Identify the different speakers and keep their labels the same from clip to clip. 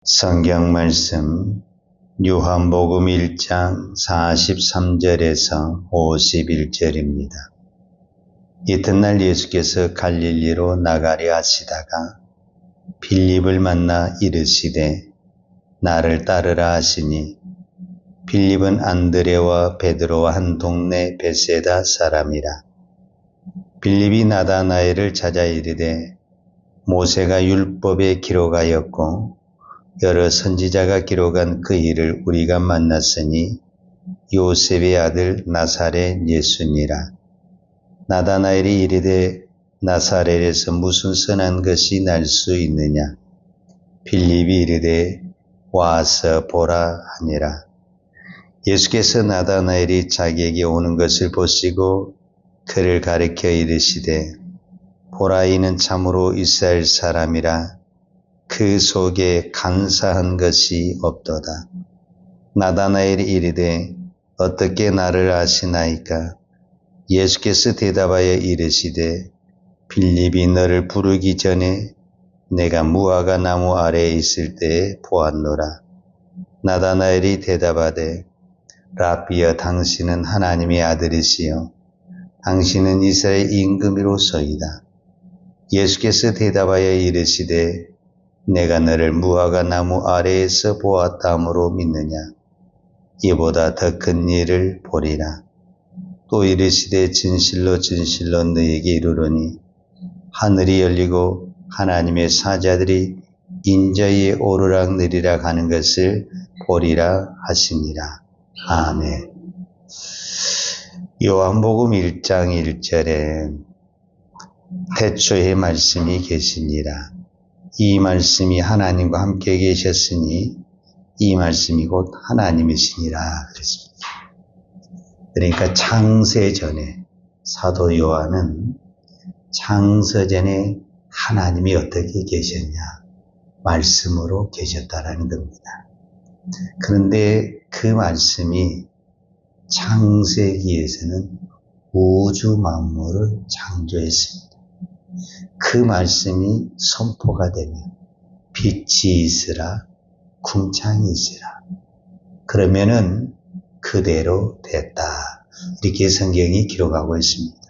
Speaker 1: 성경 말씀 요한복음 1장 43절에서 51절입니다. 이튿날 예수께서 갈릴리로 나가려 하시다가 빌립을 만나 이르시되 나를 따르라 하시니 빌립은 안드레와 베드로와 한 동네 베세다 사람이라. 빌립이 나다나엘을 찾아 이르되 모세가 율법에 기록하였고 여러 선지자가 기록한 그 일을 우리가 만났으니 요셉의 아들 나사렛 예수니라. 나다나엘이 이르되 나사렛에서 무슨 선한 것이 날 수 있느냐? 빌립이 이르되 와서 보라 하니라. 예수께서 나다나엘이 자기에게 오는 것을 보시고 그를 가리켜 이르시되 보라 이는 참으로 이스라엘 사람이라. 그 속에 간사한 것이 없도다. 나다나엘이 이르되 어떻게 나를 아시나이까? 예수께서 대답하여 이르시되 빌립이 너를 부르기 전에 내가 무화과 나무 아래에 있을 때에 보았노라. 나다나엘이 대답하되 라비여 당신은 하나님의 아들이시요 당신은 이스라엘 임금이로소이다. 예수께서 대답하여 이르시되 내가 너를 무화과 나무 아래에서 보았다 함으로 믿느냐? 이보다 더 큰 일을 보리라. 또 이르시되 진실로 진실로 너에게 이르노니 하늘이 열리고 하나님의 사자들이 인자의 오르락 내리락 하는 것을 보리라 하시니라. 아멘. 요한복음 1장 1절에 태초에 말씀이 계시니라. 이 말씀이 하나님과 함께 계셨으니 이 말씀이 곧 하나님이시니라 그랬습니다. 그러니까 창세 전에 사도 요한은 창세 전에 하나님이 어떻게 계셨냐? 말씀으로 계셨다라는 겁니다. 그런데 그 말씀이 창세기에서는 우주 만물을 창조했습니다. 그 말씀이 선포가 되면 빛이 있으라 궁창이 있으라 그러면은 그대로 됐다 이렇게 성경이 기록하고 있습니다.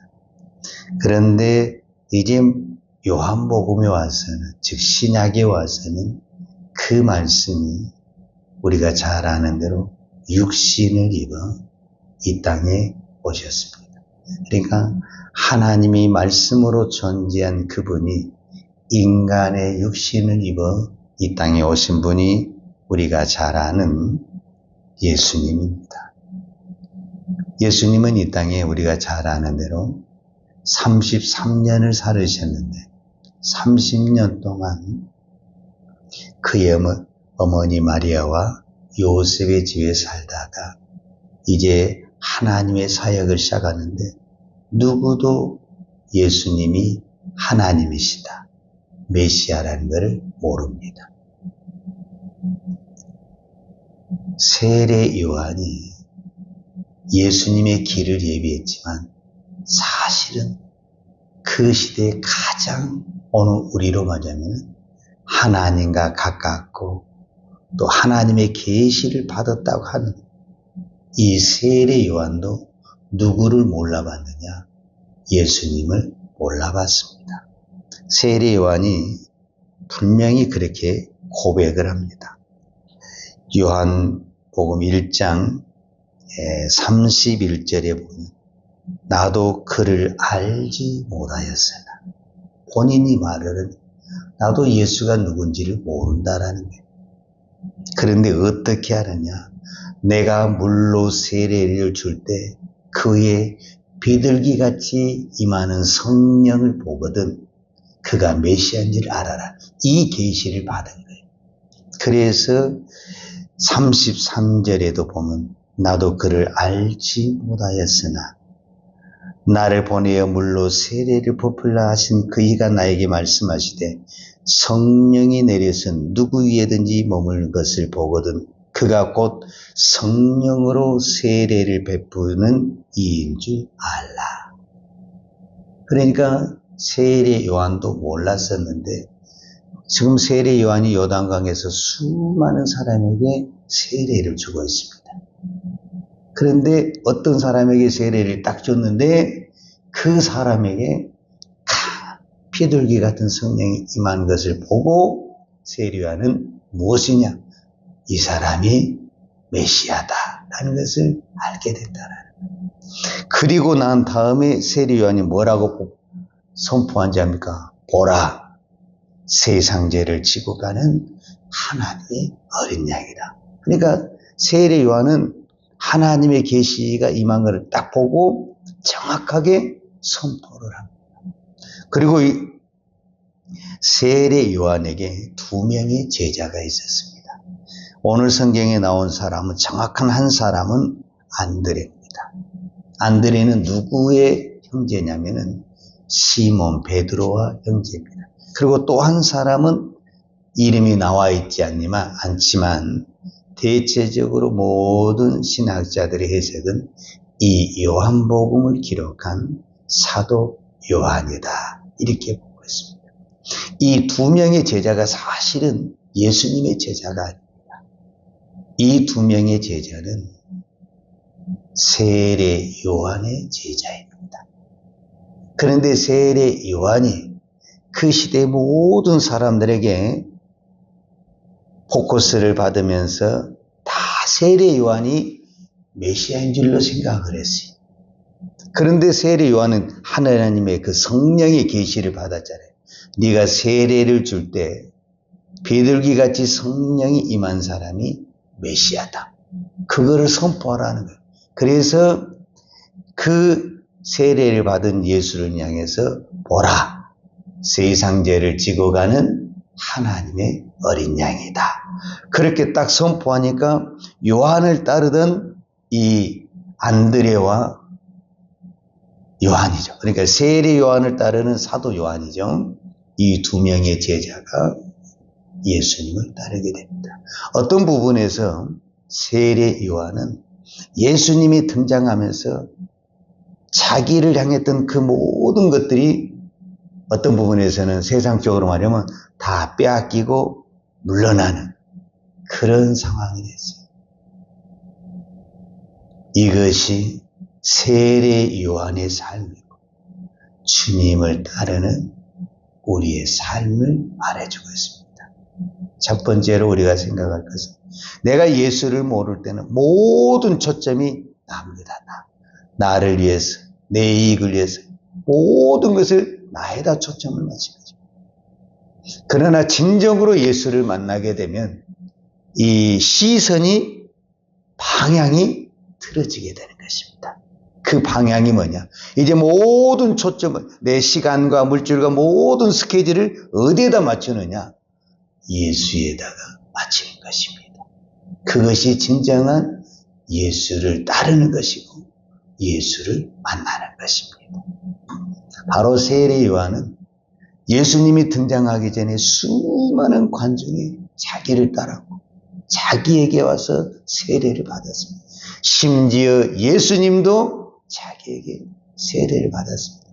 Speaker 1: 그런데 이제 요한복음에 와서는 즉 신약에 와서는 그 말씀이 우리가 잘 아는 대로 육신을 입어 이 땅에 오셨습니다. 그러니까 하나님이 말씀으로 존재한 그분이 인간의 육신을 입어 이 땅에 오신 분이 우리가 잘 아는 예수님입니다. 예수님은 이 땅에 우리가 잘 아는 대로 33년을 살으셨는데 30년 동안 그의 어머니 마리아와 요셉의 집에 살다가 이제 하나님의 사역을 시작하는데 누구도 예수님이 하나님이시다, 메시아라는 것을 모릅니다. 세례 요한이 예수님의 길을 예비했지만 사실은 그 시대에 가장 오늘 우리로 말하면 하나님과 가깝고 또 하나님의 계시를 받았다고 하는 이 세례 요한도 누구를 몰라봤느냐? 예수님을 몰라봤습니다. 세례 요한이 분명히 그렇게 고백을 합니다. 요한복음 1장 31절에 보면 나도 그를 알지 못하였으나 본인이 말하는 나도 예수가 누군지를 모른다라는 거예요. 그런데 어떻게 하느냐? 내가 물로 세례를 줄 때 그의 비둘기같이 임하는 성령을 보거든 그가 메시아인지를 알아라. 이 계시를 받은 거예요. 그래서 33절에도 보면 나도 그를 알지 못하였으나 나를 보내어 물로 세례를 베풀라 하신 그이가 나에게 말씀하시되 성령이 내려서 누구 위에든지 머무는 것을 보거든 그가 곧 성령으로 세례를 베푸는 이인 줄 알라. 그러니까 세례 요한도 몰랐었는데 지금 세례 요한이 요단강에서 수많은 사람에게 세례를 주고 있습니다. 그런데 어떤 사람에게 세례를 딱 줬는데 그 사람에게 비둘기 같은 성령이 임한 것을 보고 세례 요한은 무엇이냐? 이 사람이 메시아다라는 것을 알게 됐다라는 거예요. 그리고 난 다음에 세례 요한이 뭐라고 선포한지 압니까? 보라, 세상 죄를 지고 가는 하나님의 어린 양이다. 그러니까 세례 요한은 하나님의 계시가 임한 것을 딱 보고 정확하게 선포를 합니다. 그리고 이 세례 요한에게 2명의 제자가 있었습니다. 오늘 성경에 나온 사람은 정확한 한 사람은 안드레입니다. 안드레는 누구의 형제냐면은 시몬 베드로와 형제입니다. 그리고 또 한 사람은 이름이 나와 있지 않지만 대체적으로 모든 신학자들의 해석은 이 요한복음을 기록한 사도 요한이다 이렇게 보고 있습니다. 이 2명의 제자가 사실은 예수님의 제자가 아닙니다. 이 2명의 제자는 세례 요한의 제자입니다. 그런데 세례 요한이 그 시대 모든 사람들에게 포커스를 받으면서 다 세례 요한이 메시아인 줄로 생각을 했어요. 그런데 세례 요한은 하나님의 그 성령의 계시를 받았잖아요. 네가 세례를 줄 때 비둘기같이 성령이 임한 사람이 메시아다. 그거를 선포하라는 거예요. 그래서 그 세례를 받은 예수를 향해서 보라, 세상 죄를 지고 가는 하나님의 어린 양이다. 그렇게 딱 선포하니까 요한을 따르던 이 안드레와 요한이죠. 그러니까 세례 요한을 따르는 사도 요한이죠. 이 2명의 제자가 예수님을 따르게 됩니다. 어떤 부분에서 세례 요한은 예수님이 등장하면서 자기를 향했던 그 모든 것들이 어떤 부분에서는 세상적으로 말하면 다 빼앗기고 물러나는 그런 상황이 됐어요. 이것이 세례 요한의 삶이고 주님을 따르는 우리의 삶을 말해주고 있습니다. 첫 번째로 우리가 생각할 것은 내가 예수를 모를 때는 모든 초점이 나입니다. 나를 위해서, 내 이익을 위해서 모든 것을 나에다 초점을 맞춘 거죠. 그러나 진정으로 예수를 만나게 되면 이 시선이 방향이 틀어지게 되는 것입니다. 그 방향이 뭐냐? 이제 모든 초점을 내 시간과 물질과 모든 스케줄을 어디에다 맞추느냐? 예수에다가 맞추는 것입니다. 그것이 진정한 예수를 따르는 것이고 예수를 만나는 것입니다. 바로 세례 요한은 예수님이 등장하기 전에 수많은 관중이 자기를 따르고 자기에게 와서 세례를 받았습니다. 심지어 예수님도 자기에게 세례를 받았습니다.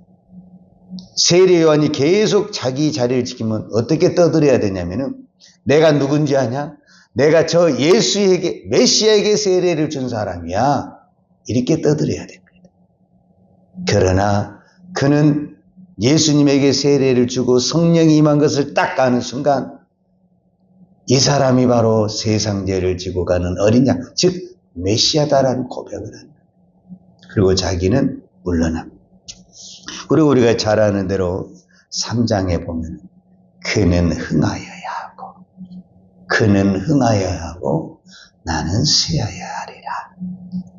Speaker 1: 세례 요한이 계속 자기 자리를 지키면 어떻게 떠들어야 되냐면은 내가 누군지 아냐? 내가 저 예수에게, 메시아에게 세례를 준 사람이야. 이렇게 떠들어야 됩니다. 그러나 그는 예수님에게 세례를 주고 성령이 임한 것을 딱 아는 순간 이 사람이 바로 세상 죄를 지고 가는 어린 양, 즉 메시아다라는 고백을 합니다. 그리고 자기는 물러납니다. 그리고 우리가 잘 아는 대로 3장에 보면 그는 흥하여야 하고 그는 흥하여야 하고 나는 쇠하여야 하리라.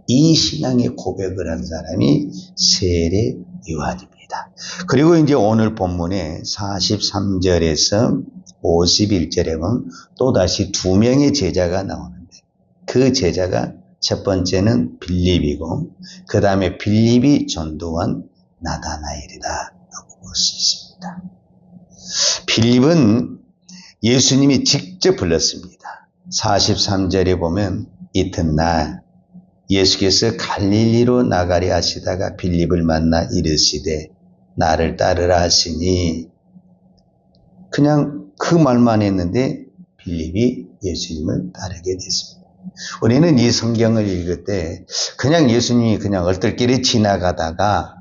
Speaker 1: 이 신앙의 고백을 한 사람이 세례 요한입니다. 그리고 이제 오늘 본문에 43절에서 51절에 보면 또다시 2명의 제자가 나오는데 그 제자가 첫 번째는 빌립이고 그 다음에 빌립이 전도한 나다나엘이다 라고 볼 수 있습니다. 빌립은 예수님이 직접 불렀습니다. 43절에 보면 이튿날 예수께서 갈릴리로 나가려 하시다가 빌립을 만나 이르시되 나를 따르라 하시니 그냥 그 말만 했는데 빌립이 예수님을 따르게 됐습니다. 우리는 이 성경을 읽을 때 그냥 예수님이 그냥 얼떨결에 지나가다가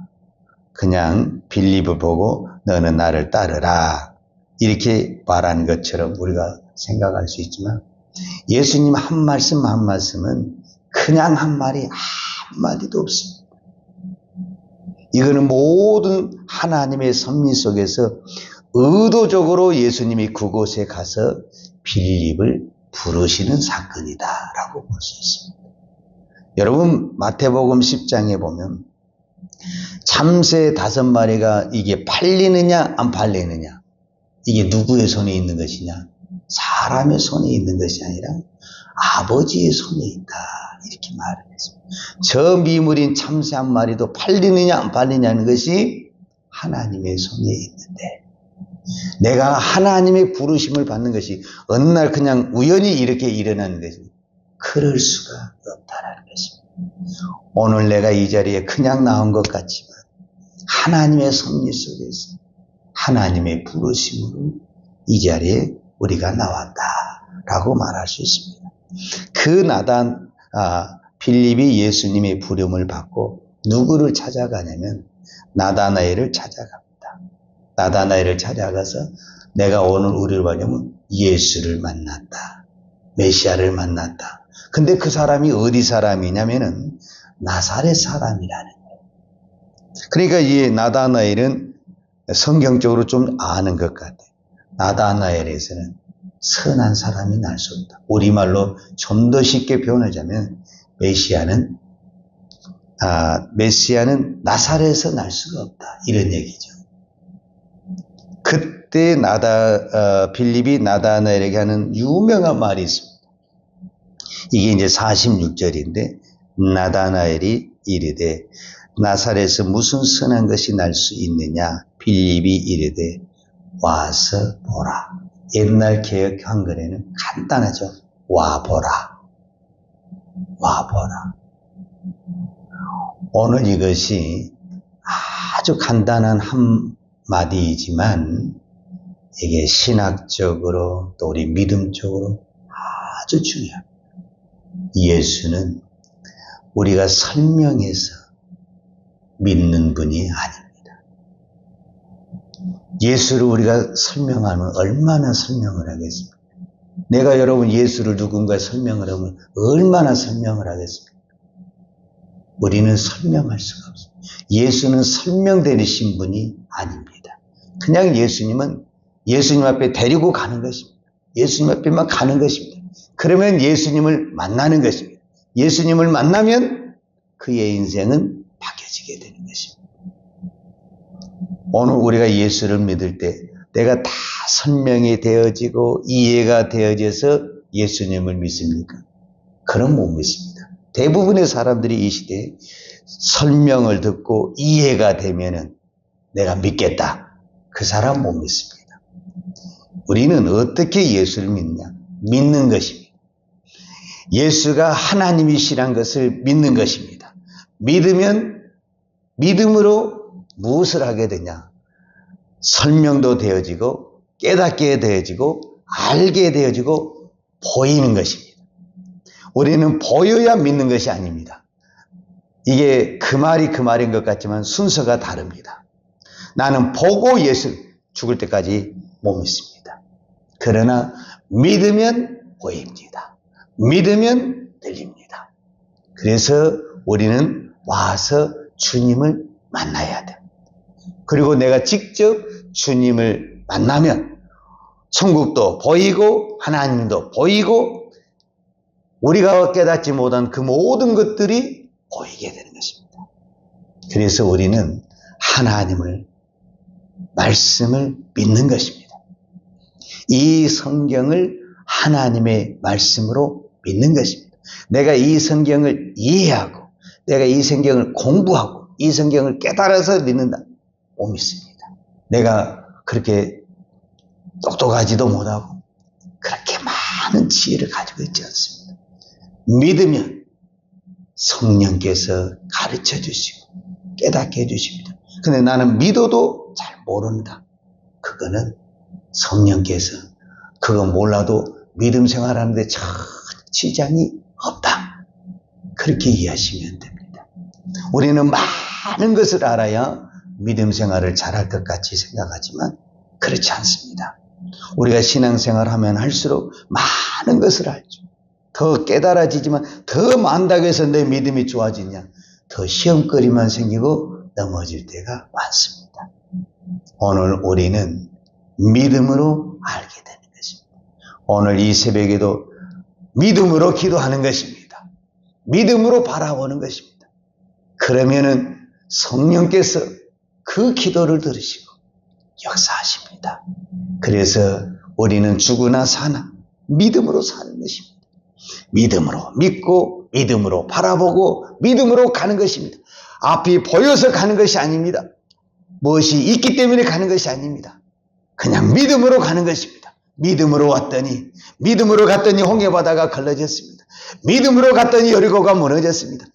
Speaker 1: 그냥 빌립을 보고 너는 나를 따르라 이렇게 말한 것처럼 우리가 생각할 수 있지만 예수님 한 말씀 한 말씀은 그냥 한 말이 한마디도 없습니다. 이거는 모든 하나님의 섭리 속에서 의도적으로 예수님이 그곳에 가서 빌립을 부르시는 사건이다라고 볼 수 있습니다. 여러분 마태복음 10장에 보면 참새 5마리가 이게 팔리느냐 안 팔리느냐 이게 누구의 손에 있는 것이냐 사람의 손에 있는 것이 아니라 아버지의 손에 있다 이렇게 말을 했습니다. 저 미물인 참새 한 마리도 팔리느냐 안 팔리냐는 것이 하나님의 손에 있는데 내가 하나님의 부르심을 받는 것이 어느 날 그냥 우연히 이렇게 일어나는 것이 그럴 수가 없다라는 것입니다. 오늘 내가 이 자리에 그냥 나온 것 같지만 하나님의 섭리 속에서 하나님의 부르심으로 이 자리에 우리가 나왔다라고 말할 수 있습니다. 그 빌립이 예수님의 부름을 받고 누구를 찾아가냐면 나다나엘을 찾아갑니다. 나다나엘을 찾아가서 내가 오늘 우리를 보냐면 예수를 만났다. 메시아를 만났다. 근데 그 사람이 어디 사람이냐면은 나사렛 사람이라는 거예요. 그러니까 이 나다나엘은 성경적으로 좀 아는 것 같아요. 나다나엘에서는 선한 사람이 날 수 없다. 우리말로 좀 더 쉽게 표현하자면 메시아는 나사렛에서 날 수가 없다. 이런 얘기죠. 그때 빌립이 나다나엘에게 하는 유명한 말이 있습니다. 이게 이제 46절인데 나다나엘이 이르되 나사렛에서 무슨 선한 것이 날 수 있느냐? 빌립이 이르되 와서 보라. 옛날 개역 한글에는 간단하죠. 와보라. 와보라. 오늘 이것이 아주 간단한 한마디이지만 이게 신학적으로 또 우리 믿음적으로 아주 중요합니다. 예수는 우리가 설명해서 믿는 분이 아닙니다. 예수를 우리가 설명하면 얼마나 설명을 하겠습니까? 내가 여러분 예수를 누군가에 설명을 하면 얼마나 설명을 하겠습니까? 우리는 설명할 수가 없습니다. 예수는 설명되신 분이 아닙니다. 그냥 예수님은 예수님 앞에 데리고 가는 것입니다. 예수님 앞에만 가는 것입니다. 그러면 예수님을 만나는 것입니다. 예수님을 만나면 그의 인생은 바뀌어지게 되는 것입니다. 오늘 우리가 예수를 믿을 때 내가 다 설명이 되어지고 이해가 되어져서 예수님을 믿습니까? 그럼 못 믿습니다. 대부분의 사람들이 이 시대에 설명을 듣고 이해가 되면은 내가 믿겠다. 그 사람 못 믿습니다. 우리는 어떻게 예수를 믿느냐? 믿는 것입니다. 예수가 하나님이시란 것을 믿는 것입니다. 믿음으로 무엇을 하게 되냐? 설명도 되어지고 깨닫게 되어지고 알게 되어지고 보이는 것입니다. 우리는 보여야 믿는 것이 아닙니다. 이게 그 말이 그 말인 것 같지만 순서가 다릅니다. 나는 보고 예수 죽을 때까지 못 믿습니다. 그러나 믿으면 보입니다. 믿으면 들립니다. 그래서 우리는 와서 주님을 만나야 돼요. 그리고 내가 직접 주님을 만나면 천국도 보이고 하나님도 보이고 우리가 깨닫지 못한 그 모든 것들이 보이게 되는 것입니다. 그래서 우리는 하나님을 말씀을 믿는 것입니다. 이 성경을 하나님의 말씀으로 믿는 것입니다. 내가 이 성경을 이해하고 내가 이 성경을 공부하고 이 성경을 깨달아서 믿는다. 못 믿습니다. 내가 그렇게 똑똑하지도 못하고 그렇게 많은 지혜를 가지고 있지 않습니다. 믿으면 성령께서 가르쳐 주시고 깨닫게 해주십니다. 근데 나는 믿어도 잘 모른다. 그거는 성령께서 그거 몰라도 믿음 생활하는데 전 지장이 없다. 그렇게 이해하시면 됩니다. 우리는 많은 것을 알아야 믿음 생활을 잘할 것 같이 생각하지만 그렇지 않습니다. 우리가 신앙생활 하면 할수록 많은 것을 알죠. 더 깨달아지지만 더 많다고 해서 내 믿음이 좋아지냐? 더 시험거리만 생기고 넘어질 때가 많습니다. 오늘 우리는 믿음으로 알게 되는 것입니다. 오늘 이 새벽에도 믿음으로 기도하는 것입니다. 믿음으로 바라보는 것입니다. 그러면은 성령께서 그 기도를 들으시고 역사하십니다. 그래서 우리는 죽으나 사나 믿음으로 사는 것입니다. 믿음으로 믿고 믿음으로 바라보고 믿음으로 가는 것입니다. 앞이 보여서 가는 것이 아닙니다. 무엇이 있기 때문에 가는 것이 아닙니다. 그냥 믿음으로 가는 것입니다. 믿음으로 왔더니 믿음으로 갔더니 홍해바다가 갈라졌습니다. 믿음으로 갔더니 여리고가 무너졌습니다.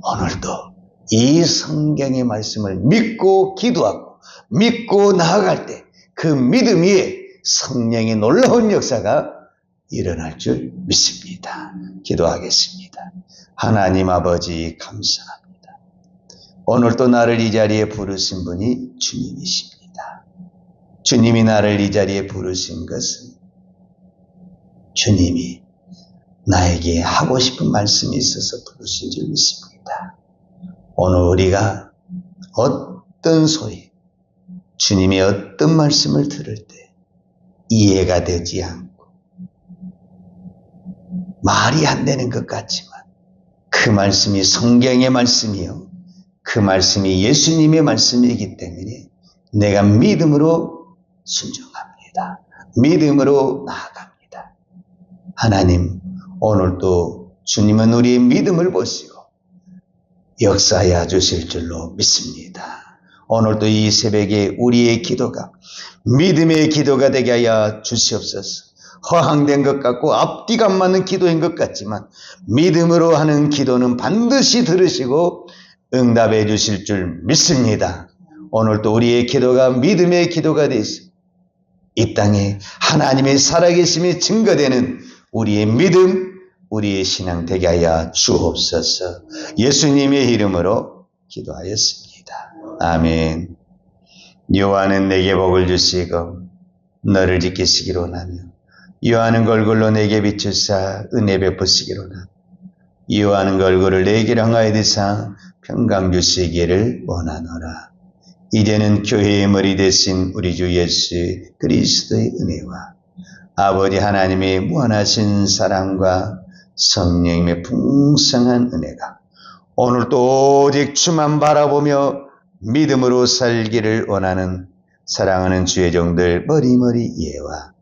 Speaker 1: 오늘도 이 성경의 말씀을 믿고 기도하고 믿고 나아갈 때 그 믿음 위에 성령의 놀라운 역사가 일어날 줄 믿습니다. 기도하겠습니다. 하나님 아버지 감사합니다. 오늘 또 나를 이 자리에 부르신 분이 주님이십니다. 주님이 나를 이 자리에 부르신 것은 주님이 나에게 하고 싶은 말씀이 있어서 부르신 줄 믿습니다. 오늘 우리가 어떤 소리, 주님의 어떤 말씀을 들을 때 이해가 되지 않고 말이 안 되는 것 같지만 그 말씀이 성경의 말씀이요. 그 말씀이 예수님의 말씀이기 때문에 내가 믿음으로 순종합니다. 믿음으로 나아갑니다. 하나님, 오늘도 주님은 우리의 믿음을 보시고 역사하여 주실 줄로 믿습니다. 오늘도 이 새벽에 우리의 기도가 믿음의 기도가 되게 하여 주시옵소서. 허황된 것 같고 앞뒤가 안 맞는 기도인 것 같지만 믿음으로 하는 기도는 반드시 들으시고 응답해 주실 줄 믿습니다. 오늘도 우리의 기도가 믿음의 기도가 되시 이 땅에 하나님의 살아계심이 증거되는 우리의 믿음, 우리의 신앙 되게 하여 주옵소서. 예수님의 이름으로 기도하였습니다. 아멘. 여호와는 내게 복을 주시고 너를 지키시기를 원하며 여호와는 얼굴로 내게 비추사 은혜 베푸시기를 원하며 여호와는 얼굴을 내게 향하여 드사 평강 주시기를 원하노라. 이제는 교회의 머리 대신 우리 주 예수 그리스도의 은혜와 아버지 하나님의 무한하신 사랑과 성령님의 풍성한 은혜가 오늘도 오직 주만 바라보며 믿음으로 살기를 원하는 사랑하는 주의 종들 머리머리 예와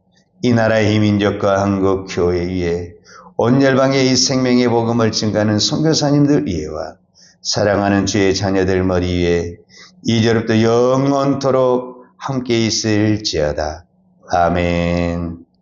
Speaker 1: 이 나라의 민족과 한국 교회 위에 온 열방의 이 생명의 복음을 증가하는 선교사님들 예와 사랑하는 주의 자녀들 머리 위에 이제부터 영원토록 함께 있을지어다. 아멘.